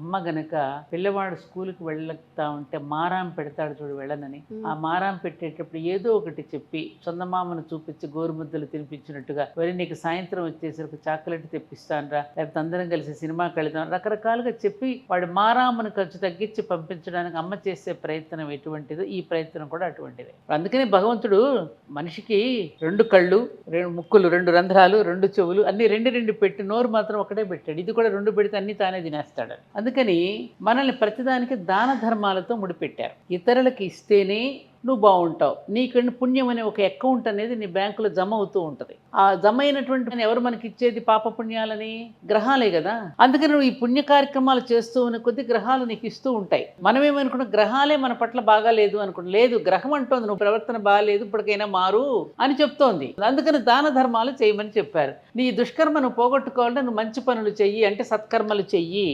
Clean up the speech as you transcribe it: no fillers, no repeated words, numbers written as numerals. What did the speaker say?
అమ్మ గనక పిల్లవాడు స్కూల్కి వెళ్తా ఉంటే మారాం పెడతాడు చూడు వెళ్ళనని, ఆ మారాం పెట్టేటప్పుడు ఏదో ఒకటి చెప్పి చందమామను చూపించి గోరుముద్దలు తినిపించినట్టుగా, మరి నీకు సాయంత్రం వచ్చేసరికి చాక్లెట్ తెప్పిస్తానరా, లేకపోతే అందరం కలిసి సినిమాకి వెళ్దాం, రకరకాలుగా చెప్పి వాడి మారామును ఖర్చు తగ్గించి పంపించడానికి అమ్మ చేసే ప్రయత్నం ఎటువంటిదో ఈ ప్రయత్నం కూడా అటువంటిదే. అందుకనే భగవంతుడు మనిషికి 2 కళ్ళు, 2 ముక్కులు, 2 రంధ్రాలు, 2 చెవులు అన్ని రెండు పెట్టి నోరు మాత్రం ఒకటే పెట్టాడు. ఇది కూడా 2 పెడితే అన్ని తానే తినేస్తాడు. అందుకని మనల్ని ప్రతిదానికి దాన ధర్మాలతో ముడిపెట్టారు. ఇతరులకు ఇస్తేనే నువ్వు బాగుంటావు. నీకు పుణ్యం అనే ఒక అకౌంట్ అనేది నీ బ్యాంకులో జమ అవుతూ ఉంటుంది. ఆ జమ అయినటువంటి ఎవరు మనకి ఇచ్చేది పాప పుణ్యాలని? గ్రహాలే కదా. అందుకని నువ్వు ఈ పుణ్య కార్యక్రమాలు చేస్తూ ఉన్న కొద్ది గ్రహాలు నీకు ఇస్తూ ఉంటాయి. మనమేమనుకున్నాం, గ్రహాలే మన పట్ల బాగా లేదు అనుకుంటాం. లేదు, గ్రహం అంటోంది నువ్వు ప్రవర్తన బాగాలేదు, ఇప్పటికైనా మారు అని చెప్తోంది. అందుకని దాన ధర్మాలు చేయమని చెప్పారు. నీ దుష్కర్మను పోగొట్టుకోవాలంటే నువ్వు మంచి పనులు చెయ్యి అంటే సత్కర్మలు చెయ్యి.